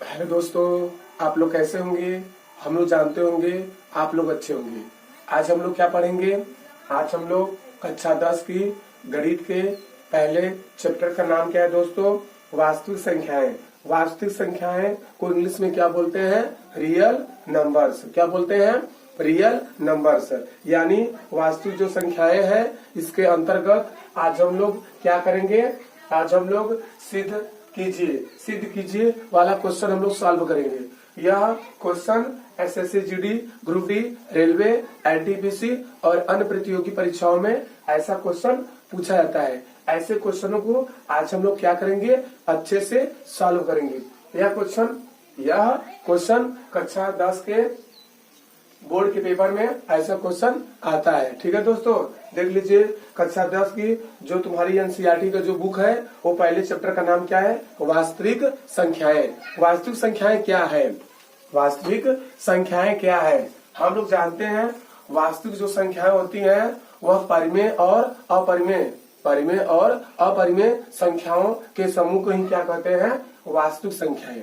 Hello दोस्तों, आप लोग कैसे होंगे। हम लोग जानते होंगे आप लोग अच्छे होंगे। आज हम लोग क्या पढ़ेंगे। आज हम लोग कक्षा 10 की गणित के पहले चैप्टर का नाम क्या है दोस्तों, वास्तविक संख्याएं। वास्तविक संख्याएं को इंग्लिश में क्या बोलते हैं, रियल नंबर्स। क्या बोलते हैं, रियल नंबर्स। यानी वास्तविक जो संख्याएं हैं इसके अंतर्गत आज हम लोग क्या करेंगे, आज हम लोग सिद्ध कीजिए वाला क्वेश्चन हम लोग सॉल्व करेंगे। यह question SSC GD, group D, railway, NTPC और अन्य प्रतियोगी परीक्षाओं में ऐसा क्वेश्चन पूछा जाता है। ऐसे क्वेश्चनों को आज हम लोग क्या करेंगे, अच्छे से सॉल्व करेंगे। यह क्वेश्चन कक्षा 10 के बोर्ड के पेपर में ऐसा क्वेश्चन आता है। ठीक है दोस्तों, देख लीजिए कक्षा 10 की जो तुम्हारी एनसीईआरटी का जो बुक है वो पहले चैप्टर का नाम क्या है, वास्तविक संख्याएं। वास्तविक संख्याएं क्या है, वास्तविक संख्याएं क्या है। हम लोग जानते हैं वास्तविक जो संख्याएं होती हैं वह परिमेय और अपरिमेय संख्याओं के समूह को ही क्या कहते हैं, वास्तविक संख्याएं।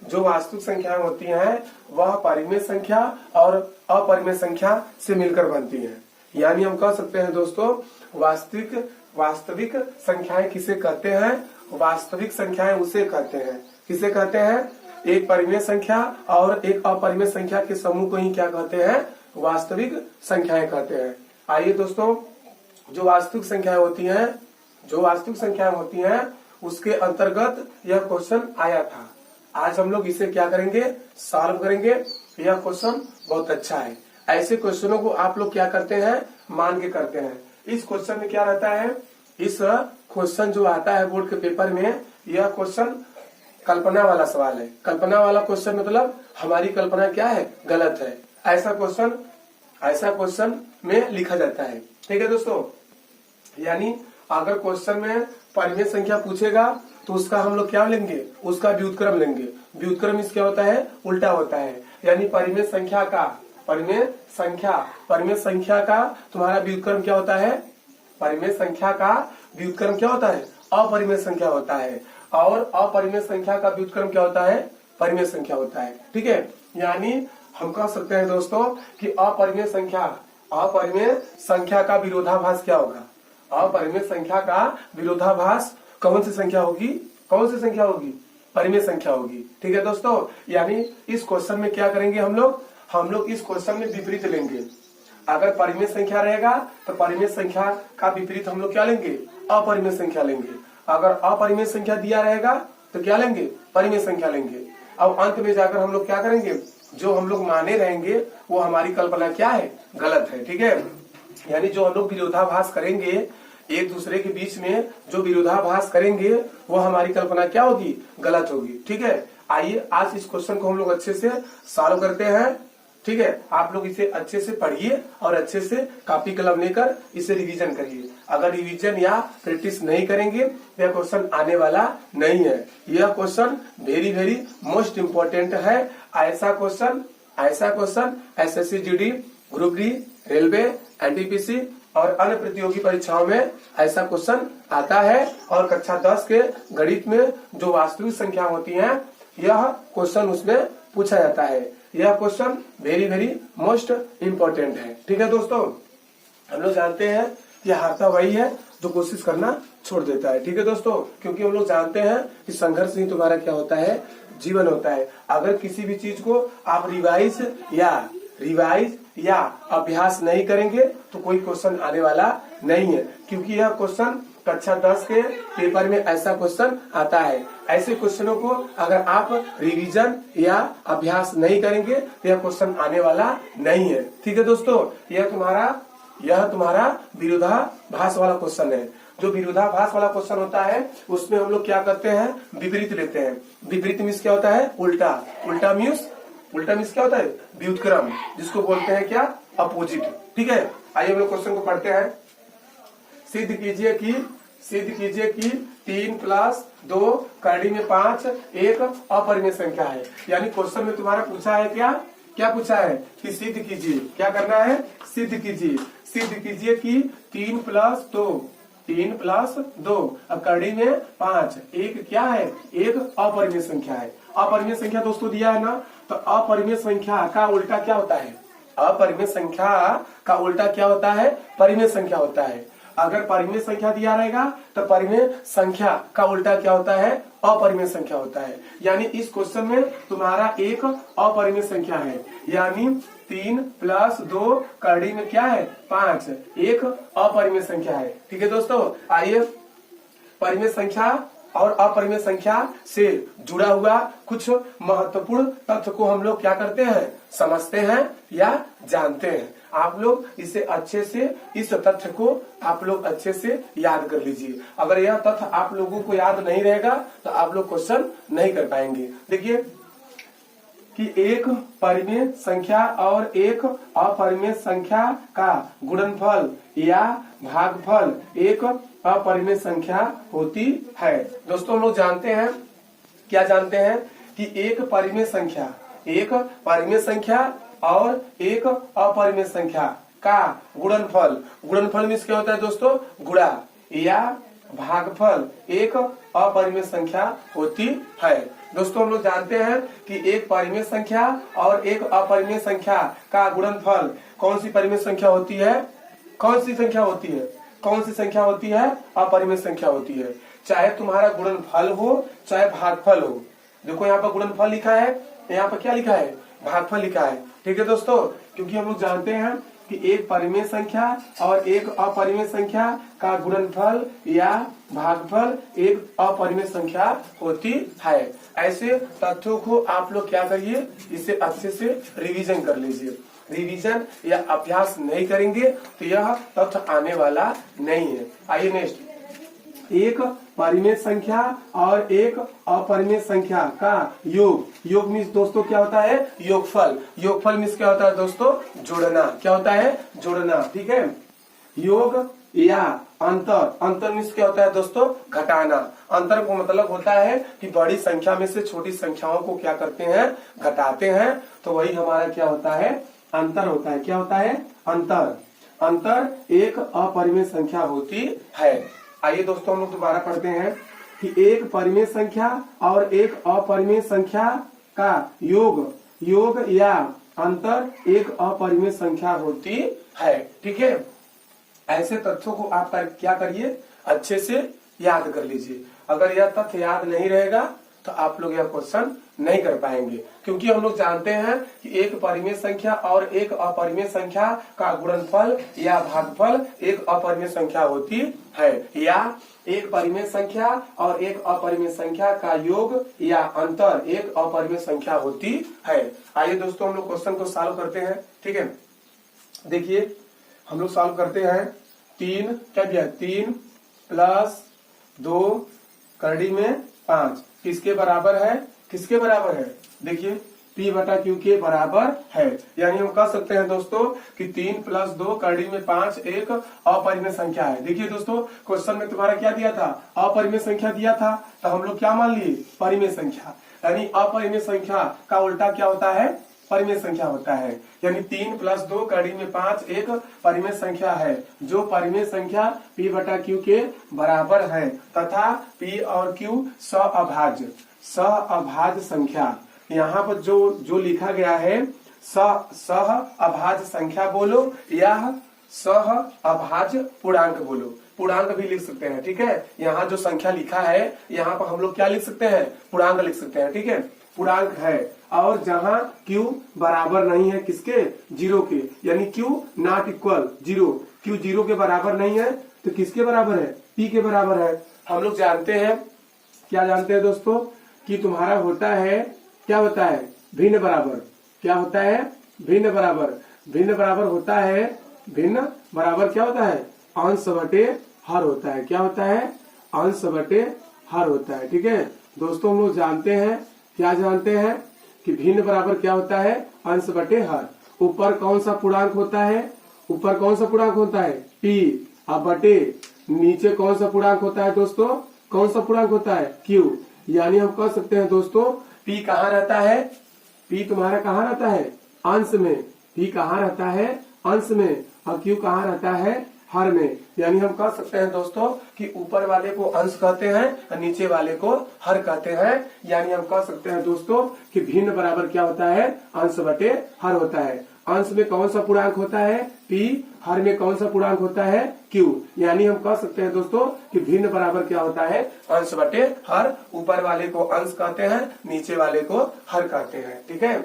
जो वास्तविक संख्याएं होती हैं वह परिमेय संख्या और अपरिमेय संख्या से मिलकर बनती हैं। यानी हम कह सकते हैं दोस्तों वास्तविक संख्याएं किसे कहते हैं, वास्तविक संख्याएं उसे कहते हैं, किसे कहते हैं, एक परिमेय संख्या और एक अपरिमेय संख्या के समूह को ही क्या कहते हैं, वास्तविक संख्याएं कहते हैं। आइए दोस्तों, जो वास्तविक संख्याएं होती हैं उसके अंतर्गत यह क्वेश्चन आया था। आज हम लोग इसे क्या करेंगे, सॉल्व करेंगे। यह क्वेश्चन बहुत अच्छा है। ऐसे क्वेश्चनों को आप लोग क्या करते हैं, मान के करते हैं। इस क्वेश्चन में क्या रहता है, इस क्वेश्चन जो आता है बोर्ड के पेपर में, यह क्वेश्चन कल्पना वाला सवाल है। कल्पना वाला क्वेश्चन मतलब हमारी कल्पना क्या है, गलत है। ऐसा क्वेश्चन में लिखा जाता है। ठीक है दोस्तों, यानी अगर क्वेश्चन में परिमेय संख्या पूछेगा तो उसका हम लोग क्या लेंगे, उसका व्युत्क्रम लेंगे। व्युत्क्रम इस क्या होता है, उल्टा होता है। यानी परिमेय संख्या का तुम्हारा व्युत्क्रम क्या होता है, परिमेय संख्या का व्युत्क्रम क्या होता है, अपरिमेय संख्या होता है। और अपरिमेय संख्या का व्युत्क्रम क्या होता है, परिमेय संख्या होता है। ठीक है, यानी हम कह सकते हैं दोस्तों कि अपरिमेय संख्या का विरोधाभास क्या होगा। अपरिमेय संख्या का विरोधाभास कौन सी संख्या होगी, परिमेय संख्या होगी। ठीक है दोस्तों, यानी इस क्वेश्चन में क्या करेंगे हम लोग इस क्वेश्चन में विपरीत लेंगे। अगर परिमेय संख्या रहेगा तो परिमेय संख्या का विपरीत हम लोग क्या लेंगे, अपरिमेय संख्या लेंगे। अगर अपरिमेय संख्या दिया रहेगा तो क्या लेंगे, परिमेय संख्या लेंगे। अब अंत में जाकर हम लोग क्या करेंगे, जो हम लोग माने रहेंगे वो हमारी कल्पना क्या है, गलत है। ठीक है, यानी जो हम लोग विरोधाभास करेंगे, एक दूसरे के बीच में जो विरोधाभास करेंगे वो हमारी कल्पना क्या होगी, गलत होगी। ठीक है, आइए आज इस क्वेश्चन को हम लोग अच्छे से सॉल्व करते हैं। ठीक है, आप लोग इसे अच्छे से पढ़िए और अच्छे से कॉपी कलम लेकर इसे रिवीजन करिए। अगर रिवीजन या प्रैक्टिस नहीं करेंगे यह क्वेश्चन आने वाला नहीं है। यह क्वेश्चन वेरी मोस्ट इम्पोर्टेंट है। ऐसा question SSC GD, group D, railway, NTPC और अन्य प्रतियोगी परीक्षाओं में ऐसा क्वेश्चन आता है। और कक्षा 10 के गणित में जो वास्तविक संख्या होती हैं यह क्वेश्चन उसमें पूछा जाता है। यह क्वेश्चन वेरी मोस्ट इम्पोर्टेंट है। ठीक है दोस्तों, हम लोग जानते हैं कि हारता वही है जो कोशिश करना छोड़ देता है। ठीक है दोस्तों, क्योंकि हम लोग जानते हैं कि संघर्ष ही तुम्हारा क्या होता है, जीवन होता है। अगर किसी भी चीज को आप रिवाइज या अभ्यास नहीं करेंगे तो कोई क्वेश्चन आने वाला नहीं है। क्योंकि यह क्वेश्चन कक्षा 10 के पेपर में ऐसा क्वेश्चन आता है। ऐसे क्वेश्चनों को अगर आप रिवीजन या अभ्यास नहीं करेंगे तो यह क्वेश्चन आने वाला नहीं है। ठीक है दोस्तों, यह तुम्हारा विरोधाभास वाला क्वेश्चन है। जो विरोधाभास वाला क्वेश्चन होता है उसमें हम लोग क्या करते हैं, विपरीत लेते हैं। विपरीत मीन्स क्या होता है, उल्टा मीन्स क्या होता है, व्युत्क्रम, जिसको बोलते हैं क्या, अपोजिट। ठीक है, आइए हम लोग क्वेश्चन को पढ़ते हैं। सिद्ध कीजिए कि 3 + 2 कड़ी में 5 एक अपरिमेय संख्या है। यानी क्वेश्चन में तुम्हारा पूछा है क्या पूछा है कि सिद्ध कीजिए, क्या करना है, सिद्ध कीजिए कि 3 + 2 अब कड़ी में 5 एक क्या है, एक अपरिमेय संख्या है। अपरिमेय संख्या दोस्तों दिया है ना, तो अपरिमेय संख्या का उल्टा क्या होता है? अपरिमेय संख्या का उल्टा क्या होता है? परिमेय संख्या होता है। अगर परिमेय संख्या दिया रहेगा तो परिमेय संख्या का उल्टा क्या होता है? अपरिमेय संख्या होता है। यानी इस क्वेश्चन में तुम्हारा एक अपरिमेय संख्या है, यानी 3 + 2 करड़ी में क्या है? 5, एक अपरिमेय संख्या है। ठीक है दोस्तों, आइए परिमेय संख्या और अपरिमेय संख्या से जुड़ा हुआ कुछ महत्वपूर्ण तथ्य को हम लोग क्या करते हैं? समझते हैं या जानते हैं। आप लोग इसे अच्छे से, इस तथ्य को आप लोग अच्छे से याद कर लीजिए। अगर यह तथ्य आप लोगों को याद नहीं रहेगा तो आप लोग क्वेश्चन नहीं कर पाएंगे। देखिए कि एक परिमेय संख्या और एक अपरिमेय संख्या का गुणनफल या भागफल एक अपरिमेय संख्या होती है। दोस्तों हम लोग जानते हैं, क्या जानते हैं कि एक परिमेय संख्या और एक अपरिमेय संख्या का गुणनफल, गुणनफल मीन्स क्या होता है दोस्तों? गुणा, या भागफल एक अपरिमेय संख्या होती है। दोस्तों हम लोग जानते हैं कि एक परिमेय संख्या और एक अपरिमेय संख्या का गुणनफल कौन सी परिमेय संख्या होती है? कौन सी संख्या होती है? कौन सी संख्या होती है? अपरिमेय संख्या होती है। चाहे तुम्हारा गुणनफल हो चाहे भागफल हो। देखो यहाँ पर गुणनफल लिखा है, यहाँ पर क्या लिखा है? भागफल लिखा है। ठीक है दोस्तों, क्योंकि हम लोग जानते हैं कि एक परिमेय संख्या और एक अपरिमेय संख्या का गुणनफल या भागफल एक अपरिमेय संख्या होती है। ऐसे तथ्यों को आप लोग क्या करिए? इसे अच्छे से रिवीजन कर लीजिए। रिवीजन या अभ्यास नहीं करेंगे तो यह तथ्य आने वाला नहीं है। आइए नेक्स्ट, एक परिमेय संख्या और एक अपरिमेय संख्या का योग। योग मीन्स दोस्तों क्या होता है? योगफल। योगफल मीन्स क्या होता है दोस्तों? जोड़ना। क्या होता है? जोड़ना। ठीक है। योग या अंतर, अंतर मीन्स क्या होता है दोस्तों? घटाना। अंतर को मतलब होता है कि बड़ी संख्या में से छोटी संख्याओं को क्या करते हैं? घटाते हैं। तो वही हमारा क्या होता है? अंतर होता है। क्या होता है? अंतर। अंतर एक अपरिमेय संख्या होती है। आइए दोस्तों हम लोग दोबारा पढ़ते हैं कि एक परिमेय संख्या और एक अपरिमेय संख्या का योग या अंतर एक अपरिमेय संख्या होती है। ठीक है। ऐसे तथ्यों को आप क्या करिए? अच्छे से याद कर लीजिए। अगर यह तथ्य याद नहीं रहेगा तो आप लोग यह क्वेश्चन नहीं कर पाएंगे, क्योंकि हम लोग जानते हैं कि एक परिमेय संख्या और एक अपरिमेय संख्या का गुणनफल या भागफल एक अपरिमेय संख्या होती है, या एक परिमेय संख्या और एक अपरिमेय संख्या का योग या अंतर एक अपरिमेय संख्या होती है। आइए दोस्तों हम लोग क्वेश्चन को सॉल्व करते हैं। ठीक है, देखिए हम लोग सॉल्व करते हैं। 3 क्या दिया? 3 + 2 करड़ी में 5 किसके बराबर है? किसके बराबर है? देखिए P/Q के बराबर है। यानी हम कह सकते हैं दोस्तों कि 3 + 2 करड़ी में 5 एक अपरिमेय संख्या है। देखिए दोस्तों क्वेश्चन में तुम्हारा क्या दिया था? अपरिमेय संख्या दिया था, तो हम लोग क्या मान लिए? परिमेय संख्या। यानी अपरिमेय संख्या का उल्टा क्या होता है? परिमेय संख्या होता है। यानी 3 + 2 करड़ी में 5 एक परिमेय संख्या है, जो परिमेय संख्या P/Q के बराबर है तथा P और Q सह-अभाज्य संख्या। यहाँ पर जो लिखा गया है सह-अभाज्य संख्या बोलो या सह-अभाज्य पूर्णांक बोलो, पूर्णांक भी लिख सकते हैं। ठीक है, यहाँ जो संख्या लिखा है यहाँ पर हम लोग क्या लिख सकते हैं? पूर्णांक लिख सकते हैं। ठीक है, पूर्णांक है। और जहाँ Q बराबर नहीं है किसके? 0 के, यानी Q नॉट इक्वल 0, Q 0 के बराबर नहीं है तो किसके बराबर है? P के बराबर है। हम लोग जानते हैं, क्या जानते हैं दोस्तों, कि तुम्हारा होता है, क्या होता है? भिन्न बराबर। क्या होता है? भिन्न बराबर। भिन्न बराबर होता है, भिन्न बराबर क्या होता है? अंश बटे हर होता है। क्या होता है? अंश बटे हर होता है। ठीक है दोस्तों, हम लोग जानते हैं, क्या जानते हैं कि भिन्न बराबर क्या होता है? अंश बटे हर। ऊपर कौन सा पूर्णांक होता है? ऊपर कौन सा पूर्णांक होता है? P। अब बटे नीचे कौन सा पूर्णांक होता है दोस्तों? कौन सा पूर्णांक होता है? Q। यानी हम कह सकते हैं दोस्तों P कहाँ रहता है? P तुम्हारा कहाँ रहता है? अंश में। P कहाँ रहता है? अंश में। और Q कहाँ रहता है? हर में, यानी हम कह सकते हैं दोस्तों कि ऊपर वाले को अंश कहते हैं और नीचे वाले को हर कहते हैं। यानी हम कह सकते हैं दोस्तों कि भिन्न बराबर क्या होता है, अंश बटे हर होता है। अंश में कौन सा पूर्णांक होता है, p, हर में कौन सा पूर्णांक होता है, q। यानी हम कह सकते हैं दोस्तों कि भिन्न बराबर क्या होता है, अंश बटे हर। ऊपर वाले को अंश कहते हैं, नीचे वाले को हर कहते हैं। ठीक है,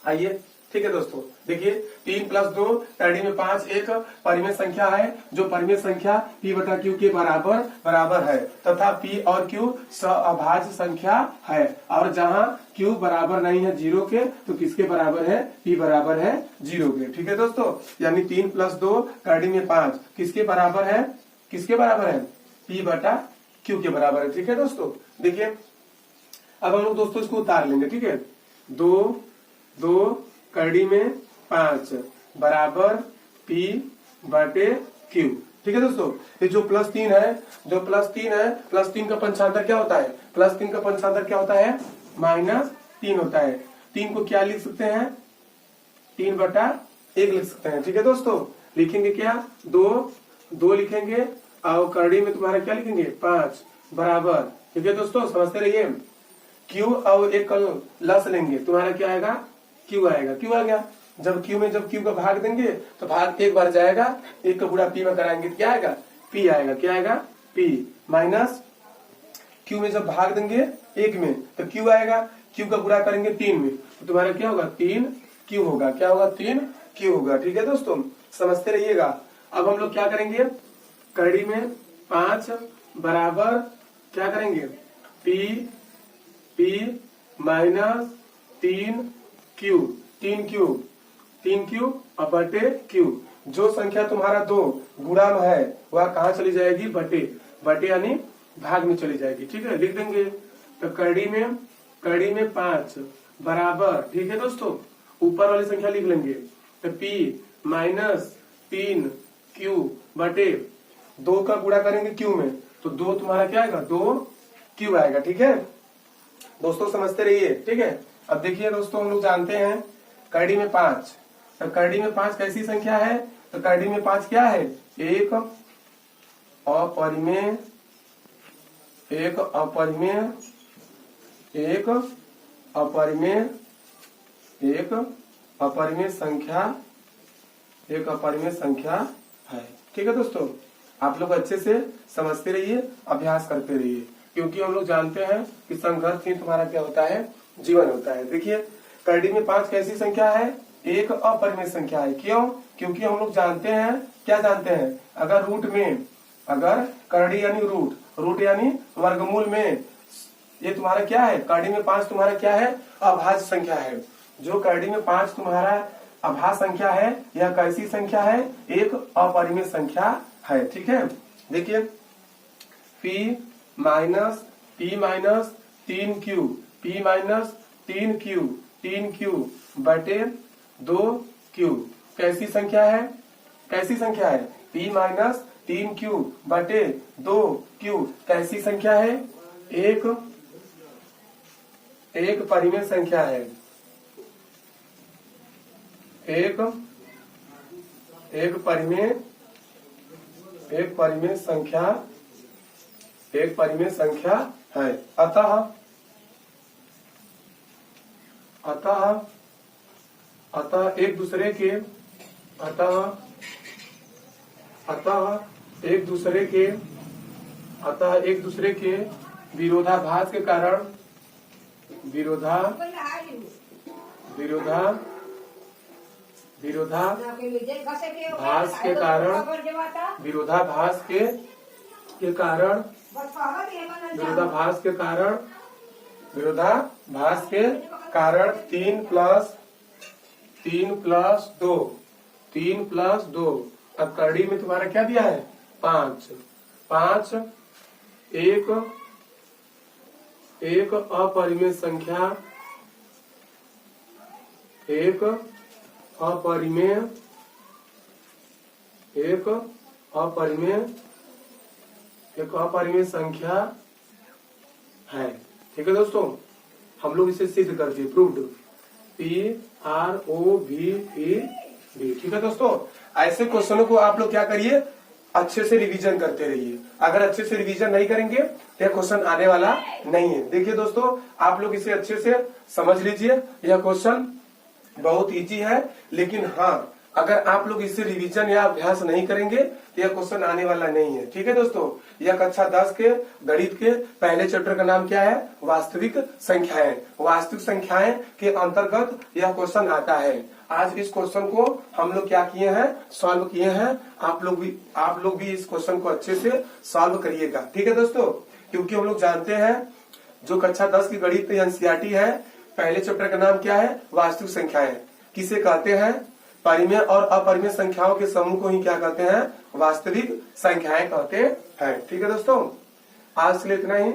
आइए ठीक है दोस्तों, देखिए 3 + 2 टेढ़ी में 5 एक परिमेय संख्या है, जो परिमेय संख्या p बटा q के बराबर है तथा p और q अभाज्य संख्या है। और जहां q बराबर नहीं है 0 के तो किसके बराबर है, p बराबर है 0 के। ठीक है दोस्तों, यानी 3 + 2 टेढ़ी में 5 किसके बराबर है, किसके बराबर है, p बटा q के बराबर है। ठीक है दोस्तों, देखिए अब हम लोग दोस्तों इसको उतार लेंगे। ठीक है, 2 कड़ी में 5 बराबर p बटे q। ठीक है दोस्तों, ये जो +3 है, जो +3 है, +3 का पंचांतर क्या होता है, +3 का पंचांतर क्या होता है, -3 होता है। 3 को क्या लिख सकते हैं, 3 बटा 1 लिख सकते हैं। ठीक है दोस्तों, लिखेंगे क्या, 2 लिखेंगे और कड़ी में तुम्हारा क्या लिखेंगे, 5 बराबर। ठीक है दोस्तों, समझते रहिए। q और एक लस लेंगे, तुम्हारा क्या आएगा, q आएगा। q आ गया, जब q का भाग देंगे तो भाग एक बार जाएगा, एक का गुणा p में कराएंगे तो क्या आएगा, p आएगा। क्या आएगा, p माइनस q में जब भाग देंगे 1 में तो q आएगा, q का गुणा करेंगे 3 में तो तुम्हारा क्या होगा, 3q होगा। क्या होगा, 3q होगा। ठीक है दोस्तों, समझते रहिएगा। अब हम लोग क्या करेंगे, कड़ी में 5 बराबर क्या करेंगे, p माइनस 3q और बटे q। जो संख्या तुम्हारा 2 गुणा में है वह कहाँ चली जाएगी, बटे यानी भाग में चली जाएगी। ठीक है, लिख देंगे तो कड़ी में 5 बराबर। ठीक है दोस्तों, ऊपर वाली संख्या लिख लेंगे तो p माइनस 3q बटे 2 का गुणा करेंगे q में तो 2 तुम्हारा क्या आएगा, 2q आएगा। ठीक है दोस्तों, समझते रहिए। ठीक है, अब देखिए दोस्तों, हम लोग जानते हैं कड़ी में 5, तो कड़ी में 5 कैसी संख्या है, तो कड़ी में 5 क्या है, एक अपरिमेय संख्या है। ठीक है दोस्तों, आप लोग अच्छे से समझते रहिए, अभ्यास करते रहिए, क्योंकि हम लोग जानते हैं कि संघर्ष ही तुम्हारा क्या होता है, जीवन होता है। देखिए कड़ी में 5 कैसी संख्या है, एक अपरिमेय संख्या है। क्यों, क्योंकि हम लोग जानते हैं, क्या जानते हैं, अगर कड़ी यानी रूट यानी वर्गमूल में ये तुम्हारा क्या है, कड़ी में 5 तुम्हारा क्या है, अभाज्य संख्या है। जो कड़ी में 5 तुम्हारा अभाज्य संख्या है, यह कैसी संख्या है, एक अपरिमेय संख्या है। ठीक है, देखिए p माइनस 3q बटे 2q कैसी संख्या है, p माइनस 3q बटे 2q कैसी संख्या है, एक परिमेय संख्या है। एक परिमेय संख्या है। अतः एक दूसरे के विरोधाभास के कारण विरोधाभास के कारण 3 प्लस 2। अब कड़ी में तुम्हारा क्या दिया है, 5 एक अपरिमेय संख्या, एक अपरिमेय संख्या है। ठीक है दोस्तों, हम लोग इसे सिद्ध कर दिए, प्रूव्ड, PROVED। ठीक है दोस्तों, ऐसे क्वेश्चनों को आप लोग क्या करिए, अच्छे से रिवीजन करते रहिए। अगर अच्छे से रिवीजन नहीं करेंगे तो यह क्वेश्चन आने वाला नहीं है। देखिए दोस्तों, आप लोग इसे अच्छे से समझ लीजिए। यह क्वेश्चन बहुत इजी है, लेकिन हाँ, अगर आप लोग इसे रिवीजन या अभ्यास नहीं करेंगे तो यह क्वेश्चन आने वाला नहीं है। ठीक है दोस्तों, यह कक्षा 10 के गणित के पहले चैप्टर का नाम क्या है? वास्तविक संख्याएं। वास्तविक संख्याएं के अंतर्गत यह क्वेश्चन आता है। आज इस क्वेश्चन को हम लोग क्या किए हैं? सॉल्व किए हैं। आप लोग भी इस क्वेश्चन को अच्छे से सॉल्व करिएगा। ठीक है दोस्तों, क्योंकि हम लोग जानते हैं जो कक्षा 10 की गणित एनसीईआरटी है, पहले चैप्टर का नाम क्या है? वास्तविक संख्याएं। किसे कहते हैं? परिमेय और अपरिमेय संख्याओं के समूह को ही क्या कहते हैं? वास्तविक संख्याएं कहते हैं। ठीक है दोस्तों, आज के लिए इतना ही।